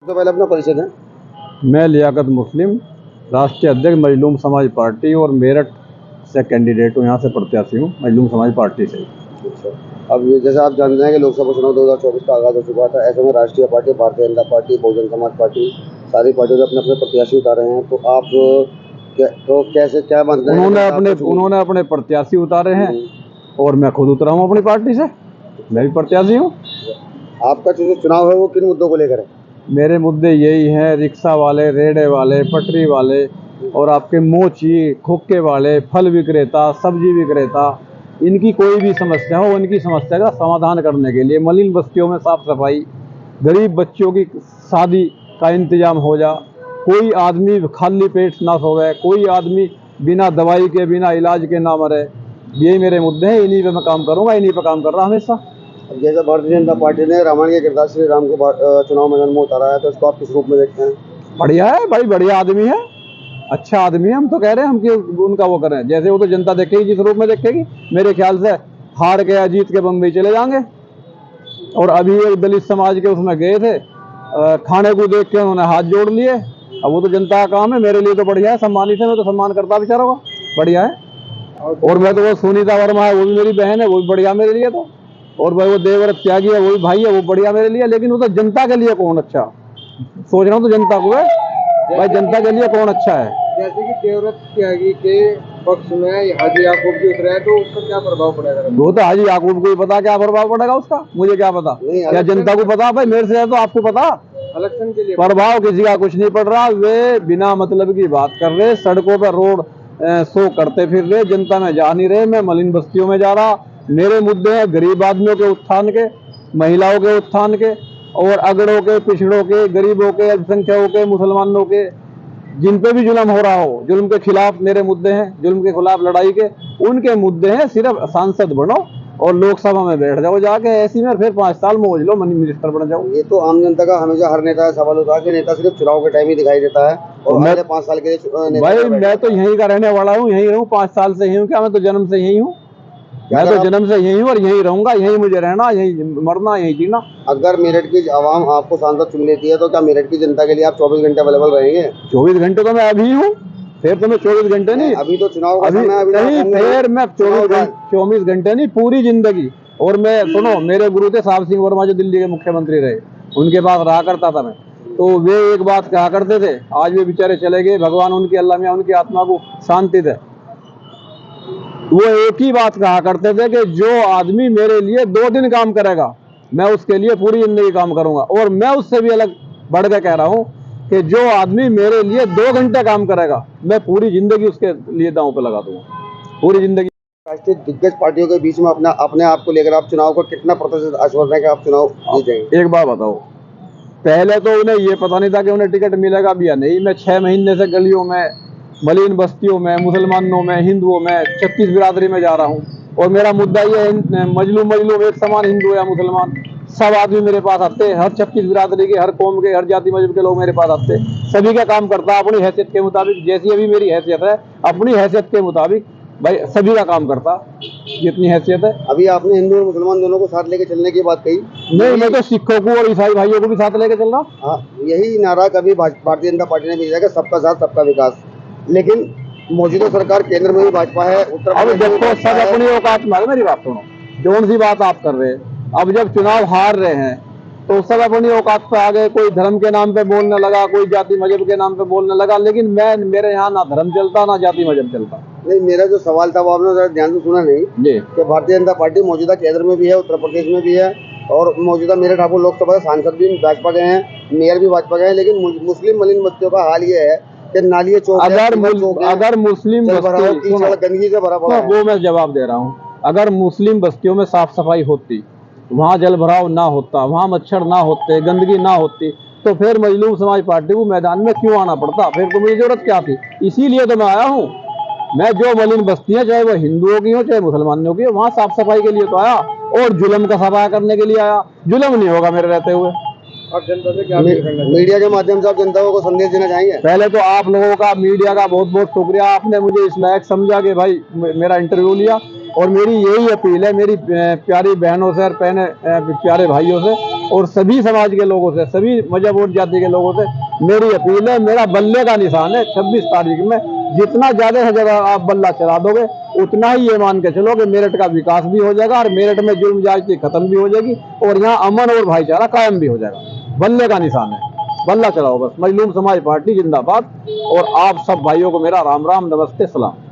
तो पहले अपना परिचय दें। मैं लियाकत मुस्लिम, राष्ट्रीय अध्यक्ष मजलूम समाज पार्टी और मेरठ से कैंडिडेट हूँ। यहाँ से प्रत्याशी हूँ मजलूम समाज पार्टी से। अच्छा, अब ये जैसे आप जानते हैं कि लोकसभा चुनाव 2024 का आगाज हो चुका था। ऐसे में राष्ट्रीय party, Bharatiya Janata party, Bahujan Samaj party, सारी पार्टियों ने अपने अपने प्रत्याशी उतारे हैं। तो आप कैसे क्या मानते हैं? उन्होंने अपने प्रत्याशी उतारे हैं और मैं खुद उतरा हूँ अपनी पार्टी से। मैं भी प्रत्याशी हूँ। आपका जो चुनाव है वो किन मुद्दों को लेकर है? मेरे मुद्दे यही हैं, रिक्शा वाले, रेड़े वाले, पटरी वाले और आपके मोची, खोखे वाले, फल विक्रेता, सब्जी विक्रेता, इनकी कोई भी समस्या हो, उनकी समस्या का समाधान करने के लिए मलिन बस्तियों में साफ सफाई, गरीब बच्चों की शादी का इंतजाम हो जा, कोई आदमी खाली पेट ना सोवे, कोई आदमी बिना दवाई के, बिना इलाज के ना मरे। यही मेरे मुद्दे हैं, इन्हीं पे मैं काम करूँगा, इन्हीं पे काम कर रहा हमेशा। जैसे भारतीय जनता पार्टी ने रामायण के किरदार श्री राम को चुनाव मैदान में उतारा है, तो इसको आप किस रूप में देखते हैं? बढ़िया है भाई, बढ़िया आदमी है, अच्छा आदमी है। हम तो कह रहे हैं हम कि उनका वो करें, जैसे वो तो जनता देखेगी जिस रूप में देखेगी। मेरे ख्याल से हार के या जीत के बम्बई चले जाएंगे। और अभी एक दलित समाज के उसमें गए थे, खाने को देख के उन्होंने हाथ जोड़ लिए। अब वो तो जनता का काम है, मेरे लिए तो बढ़िया है, सम्मानित है, मैं तो सम्मान करता बेचारों का, बढ़िया है। और मैं तो वो सुनीता वर्मा है, वो भी मेरी बहन है, वो भी बढ़िया मेरे लिए तो। और भाई वो देवव्रत त्यागी है, वो भी भाई है, वो बढ़िया मेरे लिए। लेकिन वो तो जनता के लिए कौन अच्छा, सोच रहा हूँ तो जनता को है भाई, जनता के लिए कौन अच्छा है। जैसे कि देवव्रत त्यागी के पक्ष में हाजी याकूब जी उतरे हैं, तो उसका क्या प्रभाव पड़ेगा? वो तो हाजी याकूब को ही पता क्या प्रभाव पड़ेगा उसका, मुझे क्या पता। क्या जनता को पता भाई, मेरे से तो आपको पता। इलेक्शन के लिए प्रभाव किसी का कुछ नहीं पड़ रहा। वे बिना मतलब की बात कर रहे, सड़कों पर रोड शो करते फिर रहे, जनता में जा नहीं रहे। मैं मलिन बस्तियों में जा रहा। मेरे मुद्दे हैं गरीब आदमियों के उत्थान के, महिलाओं के उत्थान के, और अगड़ों के, पिछड़ों के, गरीबों के, अल्पसंख्यकों के, मुसलमानों के, जिन पे भी जुल्म हो रहा हो, जुल्म के खिलाफ मेरे मुद्दे हैं, जुल्म के खिलाफ लड़ाई के उनके मुद्दे हैं। सिर्फ सांसद बनो और लोकसभा में बैठ जाओ जाके ऐसी में, फिर 5 साल मौज लो, मिनिस्टर बन जाओ। ये तो आम जनता का हमेशा हर नेता सवाल होता है कि नेता सिर्फ चुनाव के टाइम ही दिखाई देता है और मैं 5 साल के लिए भाई मैं तो यहीं का रहने वाला हूँ, यहीं रहूँ, 5 साल से यहीं हूँ। क्या मैं तो जन्म से यहीं हूँ, मैं तो जन्म से यहीं हूँ और यहीं रहूंगा, यहीं मुझे रहना, यहीं मरना, यहीं जीना। अगर मेरठ की आवाम आपको सांसद चुन लेती है तो क्या मेरठ की जनता के लिए आप 24 घंटे अवेलेबल रहेंगे? 24 घंटे तो मैं अभी हूँ, फिर तो मैं 24 घंटे नहीं, अभी तो चुनाव का अभी समय, अभी नहीं, फिर मैं 24 घंटे नहीं, पूरी जिंदगी। और मैं सुनो, मेरे गुरु थे साहब सिंह वर्मा जो दिल्ली के मुख्यमंत्री रहे, उनके पास रहा करता था मैं। तो वे एक बात कहा करते थे, आज वे बेचारे चले गए, भगवान उनकी, अल्लाह मियां उनकी आत्मा को शांति दे। वो एक ही बात कहा करते थे कि जो आदमी मेरे लिए 2 दिन काम करेगा, मैं उसके लिए पूरी जिंदगी काम करूंगा। और मैं उससे भी अलग बढ़ के कह रहा हूं कि जो आदमी मेरे लिए 2 घंटे काम करेगा, मैं पूरी जिंदगी उसके लिए दांव पे लगा दूंगा, पूरी जिंदगी। राष्ट्रीय दिग्गज पार्टियों के बीच में अपने आप को लेकर आप चुनाव को कितना प्रतिशत आश्वस्त है कि आप चुनाव जीत जाएंगे? एक बात बताओ, पहले तो उन्हें ये पता नहीं था कि उन्हें टिकट मिलेगा भी या नहीं। मैं 6 महीने से गलियों में, मलिन बस्तियों में, मुसलमानों में, हिंदुओं में, 36 बिरादरी में जा रहा हूँ। और मेरा मुद्दा ये है, मजलूम मजलूम एक समान, हिंदू या मुसलमान, सब आदमी मेरे पास आते हैं। हर 36 बिरादरी के, हर कौम के, हर जाति मजहब के लोग मेरे पास आते हैं। सभी का काम करता अपनी हैसियत के मुताबिक, जैसी अभी मेरी हैसियत है, अपनी हैसियत के मुताबिक भाई सभी का काम करता जितनी हैसियत है। अभी आपने हिंदू और मुसलमान दोनों को साथ लेके चलने की बात कही। नहीं, मैं तो सिखों को और ईसाई भाइयों को भी साथ लेके चल रहा। हाँ, यही नारा कभी भारतीय जनता पार्टी ने भी दिया कि सबका साथ सबका विकास। लेकिन मौजूदा सरकार केंद्र में भी भाजपा है, उत्तर प्रदेश में देखो, सब अपनी औकात में, मेरी बात सुनो, कौन सी बात आप कर रहे हैं। अब जब चुनाव हार रहे हैं तो सब अपनी औकात पे आ गए। कोई धर्म के नाम पे बोलने लगा, कोई जाति मजहब के नाम पे बोलने लगा। लेकिन मेरे यहाँ ना धर्म चलता, ना जाति मजहब चलता। नहीं, मेरा जो सवाल था वो आपने ध्यान से सुना नहीं जी, कि भारतीय जनता पार्टी मौजूदा केंद्र में भी है, उत्तर प्रदेश में भी है, और मौजूदा मेरठ ठाकुर लोकसभा सांसद भी भाजपा गए हैं, मेयर भी भाजपा गए हैं। लेकिन मुस्लिम मलिन बस्तियों का हाल ये है कि नालिये चौक, अगर मुस्लिम गंदगी से भरा पड़ा है। वो मैं जवाब दे रहा हूँ। अगर मुस्लिम बस्तियों में साफ सफाई होती, वहाँ जल भराव ना होता, वहाँ मच्छर ना होते, गंदगी ना होती, तो फिर मजलूम समाज पार्टी को मैदान में क्यों आना पड़ता? फिर तो मुझे जरूरत क्या थी? इसीलिए तो मैं आया हूँ। मैं जो मलिन बस्तियां, चाहे वो हिंदुओं की हो चाहे मुसलमानों की हो, वहाँ साफ सफाई के लिए तो आया और जुल्म का सफाया करने के लिए आया। जुल्म नहीं होगा मेरे रहते हुए। और जनता से क्या मीडिया के माध्यम से आप जनता को संदेश देना चाहेंगे? पहले तो आप लोगों का, मीडिया का बहुत बहुत शुक्रिया। आपने मुझे इस लायक समझा कि भाई मेरा इंटरव्यू लिया। और मेरी यही अपील है मेरी प्यारी बहनों से और प्यारे भाइयों से और सभी समाज के लोगों से, सभी मजहब और जाति के लोगों से मेरी अपील है, मेरा बल्ले का निशान है 26 तारीख में, जितना ज्यादा से ज्यादा आप बल्ला चला दोगे उतना ही ये मान के चलो कि मेरठ का विकास भी हो जाएगा और मेरठ में जुल्म ज्यादती खत्म भी हो जाएगी और यहाँ अमन और भाईचारा कायम भी हो जाएगा। बल्ले का निशान है, बल्ला चलाओ बस। मजलूम समाज पार्टी जिंदाबाद। और आप सब भाइयों को मेरा राम राम, नमस्ते, सलाम।